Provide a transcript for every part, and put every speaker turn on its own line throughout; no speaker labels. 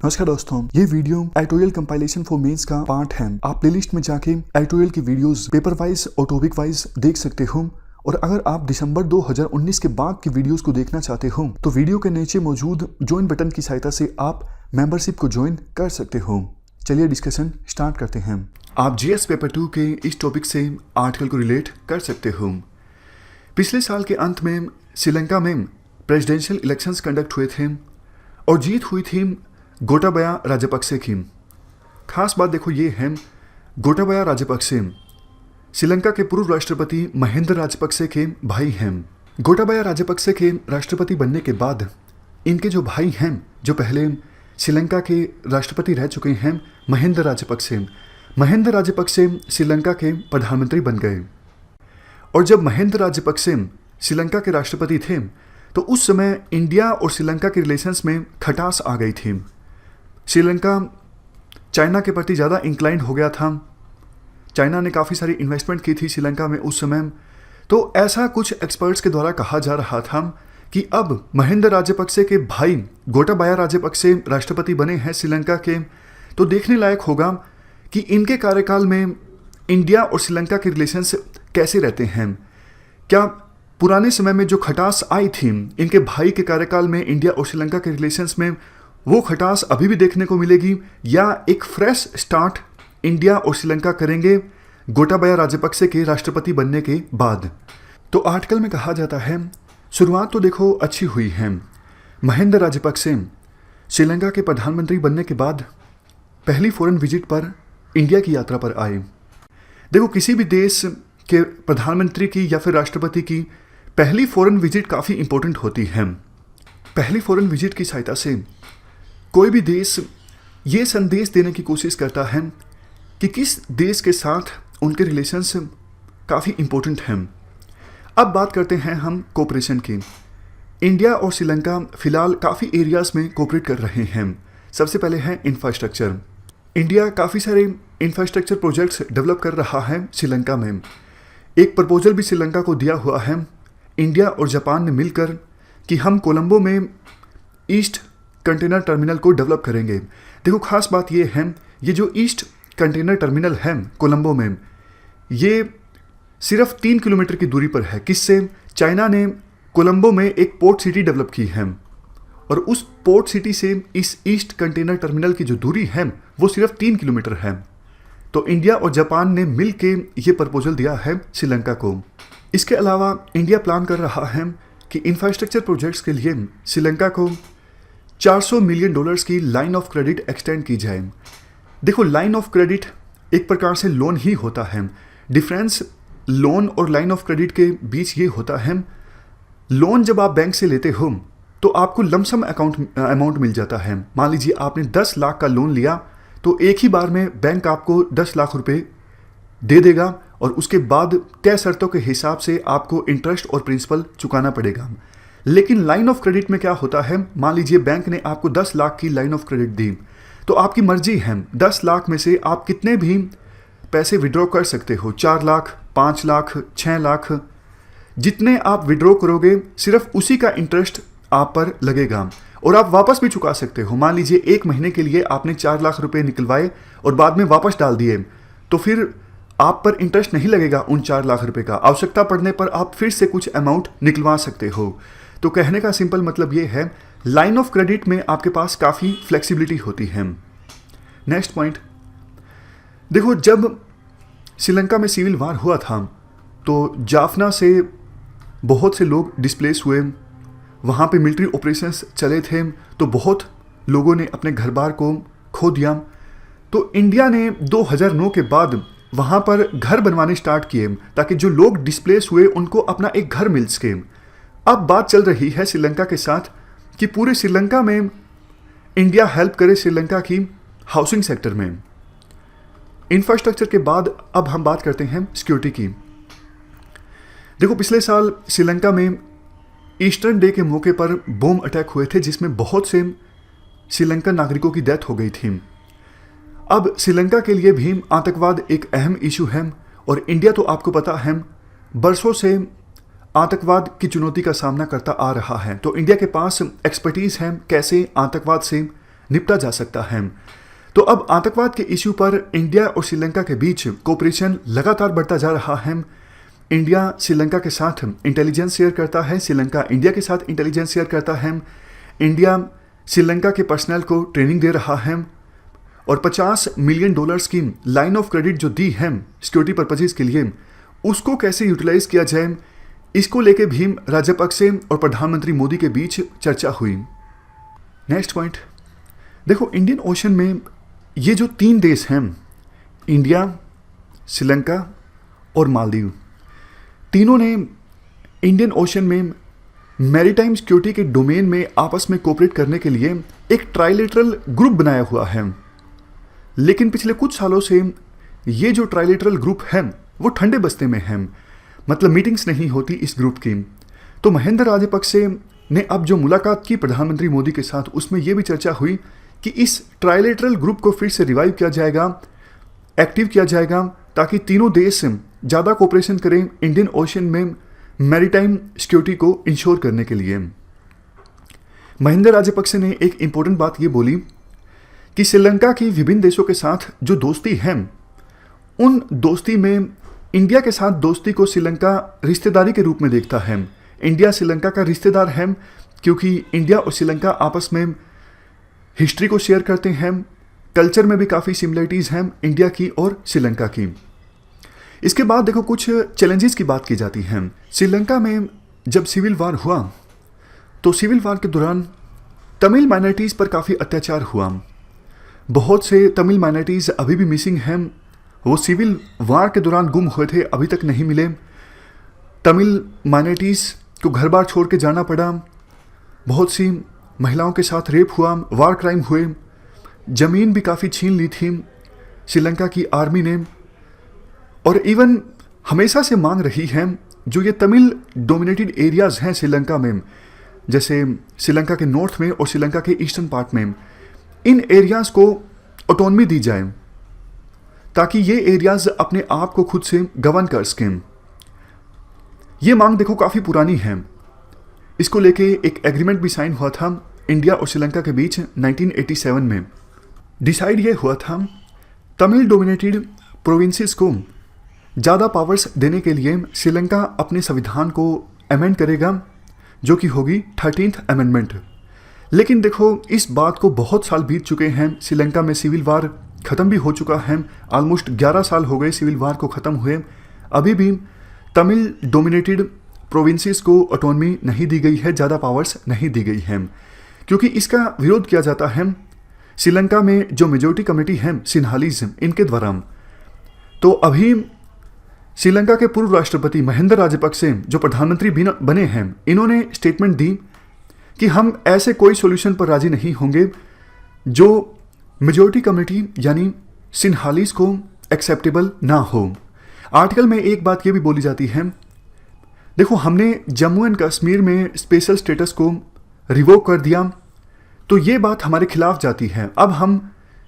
नमस्कार दोस्तों, ये video editorial compilation for mains का पार्ट है। आप प्लेलिस्ट में जाके एडिटोरियल की वीडियोस पेपर वाइज और टॉपिक वाइज देख सकते हो। और अगर आप दिसंबर 2019 के बाद की वीडियोस को देखना चाहते हो तो वीडियो के नीचे मौजूद ज्वाइन बटन की सहायता से आप मेंबरशिप को ज्वाइन कर सकते हो। चलिए डिस्कशन स्टार्ट करते हैं। आप जीएस पेपर 2 के इस टॉपिक से आर्टिकल को रिलेट कर सकते हो। पिछले साल के अंत में श्रीलंका में प्रेसिडेंशियल इलेक्शंस कंडक्ट हुए थे और जीत हुई थी गोटाबाया राजपक्षे की। खास बात देखो ये है, गोटाबाया राजपक्षे श्रीलंका के पूर्व राष्ट्रपति महेंद्र राजपक्षे के भाई हैं। गोटाबाया राजपक्षे के राष्ट्रपति बनने के बाद इनके जो भाई हैं, जो पहले श्रीलंका के राष्ट्रपति रह चुके हैं, महेंद्र राजपक्षे श्रीलंका के प्रधानमंत्री बन गए। और जब महेंद्र राजपक्षे श्रीलंका के राष्ट्रपति थे तो उस समय इंडिया और श्रीलंका के रिलेशंस में खटास आ गई थी। श्रीलंका चाइना के प्रति ज़्यादा इंक्लाइंड हो गया था। चाइना ने काफ़ी सारी इन्वेस्टमेंट की थी श्रीलंका में उस समय। तो ऐसा कुछ एक्सपर्ट्स के द्वारा कहा जा रहा था कि अब महेंद्र राजपक्षे के भाई गोटाबाया राजपक्षे राष्ट्रपति बने हैं श्रीलंका के, तो देखने लायक होगा कि इनके कार्यकाल में इंडिया और श्रीलंका के रिलेशंस कैसे रहते हैं। क्या पुराने समय में जो खटास आई थी इनके भाई के कार्यकाल में इंडिया और श्रीलंका के रिलेशंस में, वो खटास अभी भी देखने को मिलेगी, या एक फ्रेश स्टार्ट इंडिया और श्रीलंका करेंगे गोटाबाया राजपक्षे के राष्ट्रपति बनने के बाद। तो आर्टिकल में कहा जाता है, शुरुआत तो देखो अच्छी हुई है। महेंद्र राजपक्षे श्रीलंका के प्रधानमंत्री बनने के बाद पहली फॉरेन विजिट पर इंडिया की यात्रा पर आए। देखो, किसी भी देश के प्रधानमंत्री की या फिर राष्ट्रपति की पहली फॉरेन विजिट काफ़ी इंपॉर्टेंट होती है। पहली फॉरेन विजिट की सहायता से कोई भी देश ये संदेश देने की कोशिश करता है कि किस देश के साथ उनके रिलेशंस काफ़ी इंपॉर्टेंट हैं। अब बात करते हैं हम कोऑपरेशन की। इंडिया और श्रीलंका फिलहाल काफ़ी एरियाज़ में कोऑपरेट कर रहे हैं। सबसे पहले है इंफ्रास्ट्रक्चर। इंडिया काफ़ी सारे इंफ्रास्ट्रक्चर प्रोजेक्ट्स डेवलप कर रहा है श्रीलंका में। एक प्रपोजल भी श्रीलंका को दिया हुआ है इंडिया और जापान ने मिलकर कि हम कोलंबो में ईस्ट कंटेनर टर्मिनल को डेवलप करेंगे। देखो, खास बात ये है, ये जो ईस्ट कंटेनर टर्मिनल है कोलंबो में, ये सिर्फ 3 किलोमीटर की दूरी पर है। किससे? चाइना ने कोलंबो में एक पोर्ट सिटी डेवलप की है और उस पोर्ट सिटी से इस ईस्ट कंटेनर टर्मिनल की जो दूरी है वो सिर्फ 3 किलोमीटर है। तो इंडिया और जापान ने मिल के ये प्रपोजल दिया है श्रीलंका को। इसके अलावा इंडिया प्लान कर रहा है कि इंफ्रास्ट्रक्चर प्रोजेक्ट्स के लिए श्रीलंका को $400 मिलियन की लाइन ऑफ क्रेडिट एक्सटेंड की जाए। देखो, लाइन ऑफ क्रेडिट एक प्रकार से लोन ही होता है। डिफरेंस लोन और लाइन ऑफ क्रेडिट के बीच ये होता है, लोन जब आप बैंक से लेते हो तो आपको लमसम अमाउंट मिल जाता है। मान लीजिए आपने 10 लाख का लोन लिया तो एक ही बार में बैंक आपको 10 लाख रुपए दे देगा और उसके बाद तय शर्तों के हिसाब से आपको इंटरेस्ट और प्रिंसिपल चुकाना पड़ेगा। लेकिन लाइन ऑफ क्रेडिट में क्या होता है, मान लीजिए बैंक ने आपको 10 लाख की लाइन ऑफ क्रेडिट दी तो आपकी मर्जी है, 10 लाख में से आप कितने भी पैसे विड्रॉ कर सकते हो। 4 लाख, 5 लाख, 6 लाख, जितने आप विड्रॉ करोगे सिर्फ उसी का इंटरेस्ट आप पर लगेगा और आप वापस भी चुका सकते हो। मान लीजिए 1 महीने के लिए आपने 4 लाख रुपए निकलवाए और बाद में वापस डाल दिए तो फिर आप पर इंटरेस्ट नहीं लगेगा उन 4 लाख रुपए का। आवश्यकता पड़ने पर आप फिर से कुछ अमाउंट निकलवा सकते हो। तो कहने का सिंपल मतलब ये है, लाइन ऑफ क्रेडिट में आपके पास काफ़ी फ्लेक्सिबिलिटी होती है। नेक्स्ट पॉइंट देखो, जब श्रीलंका में सिविल वार हुआ था तो जाफना से बहुत से लोग डिस्प्लेस हुए। वहाँ पे मिलिट्री ऑपरेशंस चले थे तो बहुत लोगों ने अपने घर बार को खो दिया। तो इंडिया ने 2009 के बाद वहाँ पर घर बनवाने स्टार्ट किए ताकि जो लोग डिस्प्लेस हुए उनको अपना एक घर मिल सके। अब बात चल रही है श्रीलंका के साथ कि पूरे श्रीलंका में इंडिया हेल्प करे श्रीलंका की हाउसिंग सेक्टर में। इंफ्रास्ट्रक्चर के बाद अब हम बात करते हैं सिक्योरिटी की। देखो, पिछले साल श्रीलंका में ईस्टर्न डे के मौके पर बॉम्ब अटैक हुए थे जिसमें बहुत से श्रीलंकन नागरिकों की डेथ हो गई थी। अब श्रीलंका के लिए भी आतंकवाद एक अहम इशू है और इंडिया तो आपको पता है बरसों से आतंकवाद की चुनौती का सामना करता आ रहा है। तो इंडिया के पास एक्सपर्टीज़ है कैसे आतंकवाद से निपटा जा सकता है। तो अब आतंकवाद के इश्यू पर इंडिया और श्रीलंका के बीच कोऑपरेशन लगातार बढ़ता जा रहा है। इंडिया श्रीलंका के साथ इंटेलिजेंस शेयर करता है, श्रीलंका इंडिया के साथ इंटेलिजेंस शेयर करता है। इंडिया श्रीलंका के पर्सनल को ट्रेनिंग दे रहा है और $50 मिलियन की लाइन ऑफ क्रेडिट जो दी है सिक्योरिटी पर्पजेज के लिए, उसको कैसे यूटिलाइज किया जाए, इसको लेके भी राजपक्षे और प्रधानमंत्री मोदी के बीच चर्चा हुई। नेक्स्ट पॉइंट देखो, इंडियन ओशन में ये जो 3 देश हैं, इंडिया, श्रीलंका और मालदीव, तीनों ने इंडियन ओशन में मैरीटाइम सिक्योरिटी के डोमेन में आपस में कोऑपरेट करने के लिए एक ट्राइलेटरल ग्रुप बनाया हुआ है। लेकिन पिछले कुछ सालों से ये जो ट्राइलेटरल ग्रुप है वो ठंडे बस्ते में है, मतलब मीटिंग्स नहीं होती इस ग्रुप की। तो महिंदा राजपक्षे ने अब जो मुलाकात की प्रधानमंत्री मोदी के साथ, उसमें यह भी चर्चा हुई कि इस ट्राइलेटरल ग्रुप को फिर से रिवाइव किया जाएगा, एक्टिव किया जाएगा, ताकि तीनों देश ज़्यादा कोऑपरेशन करें इंडियन ओशन में मैरीटाइम सिक्योरिटी को इंश्योर करने के लिए। महिंदा राजपक्षे ने एक इंपॉर्टेंट बात ये बोली कि श्रीलंका की विभिन्न देशों के साथ जो दोस्ती है, उन दोस्ती में इंडिया के साथ दोस्ती को श्रीलंका रिश्तेदारी के रूप में देखता है। इंडिया श्रीलंका का रिश्तेदार है क्योंकि इंडिया और श्रीलंका आपस में हिस्ट्री को शेयर करते हैं, कल्चर में भी काफ़ी सिमिलरिटीज़ हैं इंडिया की और श्रीलंका की। इसके बाद देखो कुछ चैलेंजेस की बात की जाती हैं। श्रीलंका में जब सिविल वार हुआ तो सिविल वार के दौरान तमिल माइनॉरिटीज़ पर काफ़ी अत्याचार हुआ। बहुत से तमिल माइनॉरिटीज़ अभी भी मिसिंग हैं, वो सिविल वार के दौरान गुम हुए थे, अभी तक नहीं मिले। तमिल माइनॉरिटीज़ को घर बार छोड़ के जाना पड़ा, बहुत सी महिलाओं के साथ रेप हुआ, वार क्राइम हुए, ज़मीन भी काफ़ी छीन ली थी श्रीलंका की आर्मी ने। और इवन हमेशा से मांग रही है जो ये तमिल डोमिनेटेड एरियाज़ हैं श्रीलंका में, जैसे श्रीलंका के नॉर्थ में और श्रीलंका के ईस्टर्न पार्ट में, इन एरियाज़ को ऑटोनमी दी जाए ताकि ये एरियाज़ अपने आप को खुद से गवर्न कर सकें। ये मांग देखो काफ़ी पुरानी है। इसको लेके एक एग्रीमेंट भी साइन हुआ था इंडिया और श्रीलंका के बीच 1987 में। डिसाइड ये हुआ था तमिल डोमिनेटेड प्रोविंसेस को ज़्यादा पावर्स देने के लिए श्रीलंका अपने संविधान को अमेंड करेगा, जो कि होगी 13th अमेंडमेंट। लेकिन देखो इस बात को बहुत साल बीत चुके हैं, श्रीलंका में सिविल वार ख़त्म भी हो चुका है, ऑलमोस्ट 11 साल हो गए सिविल वार को ख़त्म हुए, अभी भी तमिल डोमिनेटेड प्रोविंसेस को ऑटोनमी नहीं दी गई है, ज़्यादा पावर्स नहीं दी गई हैं, क्योंकि इसका विरोध किया जाता है श्रीलंका में जो मेजोरिटी कम्युनिटी है सिन्हालीज, इनके द्वारा। तो अभी श्रीलंका के पूर्व राष्ट्रपति महिंदा राजपक्षे जो प्रधानमंत्री बने हैं, इन्होंने स्टेटमेंट दी कि हम ऐसे कोई सॉल्यूशन पर राजी नहीं होंगे जो मेजोरिटी कम्युनिटी यानी सिन्हालीज को एक्सेप्टेबल ना हो। आर्टिकल में एक बात ये भी बोली जाती है, देखो हमने जम्मू एंड कश्मीर में स्पेशल स्टेटस को रिवोक कर दिया, तो ये बात हमारे खिलाफ जाती है। अब हम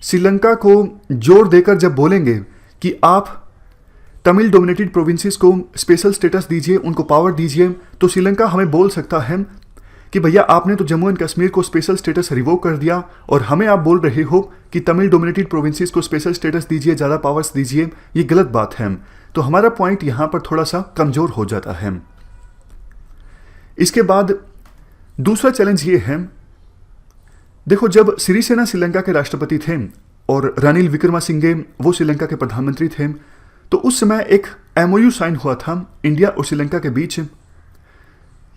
श्रीलंका को जोर देकर जब बोलेंगे कि आप तमिल डोमिनेटेड प्रोविंसेस को स्पेशल स्टेटस दीजिए, उनको पावर दीजिए, तो श्रीलंका हमें बोल सकता है कि भैया आपने तो जम्मू एंड कश्मीर को स्पेशल स्टेटस रिवोक कर दिया और हमें आप बोल रहे हो कि तमिल डोमिनेटेड प्रोविंसेस को स्पेशल स्टेटस दीजिए, ज़्यादा पावर्स दीजिए, ये गलत बात है। तो हमारा पॉइंट यहाँ पर थोड़ा सा कमज़ोर हो जाता है। इसके बाद दूसरा चैलेंज ये है, देखो जब सिरिसेना श्रीलंका के राष्ट्रपति थे और रानिल विक्रमासिंघे वो श्रीलंका के प्रधानमंत्री थे, तो उस समय एक MOU साइन हुआ था इंडिया और श्रीलंका के बीच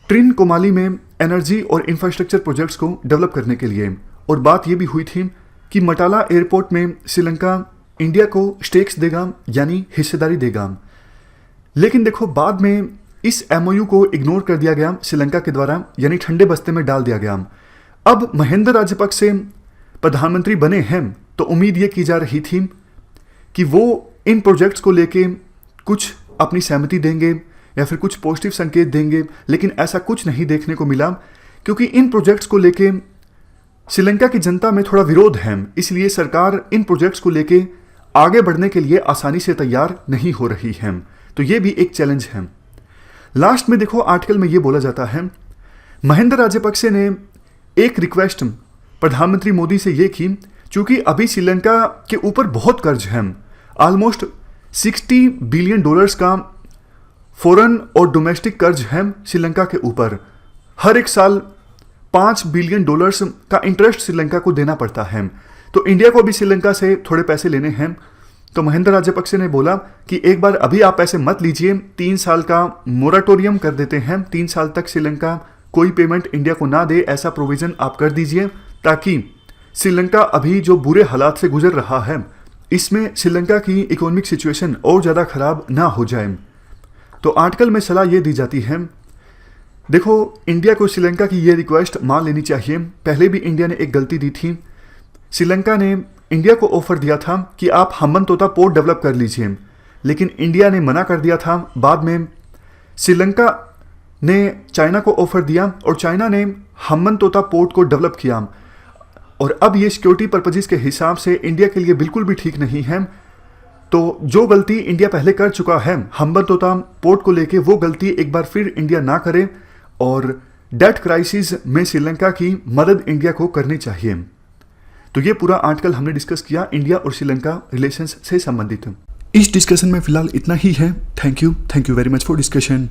ट्रिन कोमाली में एनर्जी और इंफ्रास्ट्रक्चर प्रोजेक्ट्स को डेवलप करने के लिए। और बात यह भी हुई थी कि मटाला एयरपोर्ट में श्रीलंका इंडिया को स्टेक्स देगा यानी हिस्सेदारी देगा। लेकिन देखो बाद में इस MOU को इग्नोर कर दिया गया श्रीलंका के द्वारा, यानी ठंडे बस्ते में डाल दिया गया। अब महिंदा राजपक्षे प्रधानमंत्री बने हैं तो उम्मीद ये की जा रही थी कि वो इन प्रोजेक्ट्स को लेके कुछ अपनी सहमति देंगे या फिर कुछ पॉजिटिव संकेत देंगे, लेकिन ऐसा कुछ नहीं देखने को मिला, क्योंकि इन प्रोजेक्ट्स को लेके श्रीलंका की जनता में थोड़ा विरोध है। इसलिए सरकार इन प्रोजेक्ट्स को लेके आगे बढ़ने के लिए आसानी से तैयार नहीं हो रही है। तो ये भी एक चैलेंज है। लास्ट में देखो आर्टिकल में ये बोला जाता है, महिंदा राजपक्षे ने एक रिक्वेस्ट प्रधानमंत्री मोदी से ये की, चूंकि अभी श्रीलंका के ऊपर बहुत कर्ज है, ऑलमोस्ट $60 बिलियन का फॉरेन और डोमेस्टिक कर्ज है श्रीलंका के ऊपर। हर एक साल $5 बिलियन का इंटरेस्ट श्रीलंका को देना पड़ता है। तो इंडिया को भी श्रीलंका से थोड़े पैसे लेने हैं। तो महिंदा राजपक्षे ने बोला कि एक बार अभी आप पैसे मत लीजिए, 3 साल का मोराटोरियम कर देते हैं, 3 साल तक श्रीलंका कोई पेमेंट इंडिया को ना दे, ऐसा प्रोविजन आप कर दीजिए, ताकि श्रीलंका अभी जो बुरे हालात से गुजर रहा है इसमें श्रीलंका की इकोनॉमिक सिचुएशन और ज़्यादा खराब ना हो जाए। तो आर्टिकल में सलाह ये दी जाती है, देखो इंडिया को श्रीलंका की ये रिक्वेस्ट मान लेनी चाहिए। पहले भी इंडिया ने एक गलती दी थी, श्रीलंका ने इंडिया को ऑफर दिया था कि आप हम्बनतोता पोर्ट डेवलप कर लीजिए, लेकिन इंडिया ने मना कर दिया था। बाद में श्रीलंका ने चाइना को ऑफर दिया और चाइना ने हम्बनतोता पोर्ट को डेवलप किया, और अब ये सिक्योरिटी पर्पजेस के हिसाब से इंडिया के लिए बिल्कुल भी ठीक नहीं है। तो जो गलती इंडिया पहले कर चुका है हम्बनतोता पोर्ट को लेके, वो गलती एक बार फिर इंडिया ना करे, और डेट क्राइसिस में श्रीलंका की मदद इंडिया को करनी चाहिए। तो ये पूरा आर्टिकल हमने डिस्कस किया इंडिया और श्रीलंका रिलेशंस से संबंधित। इस डिस्कशन में फिलहाल इतना ही है। Thank you very much for discussion.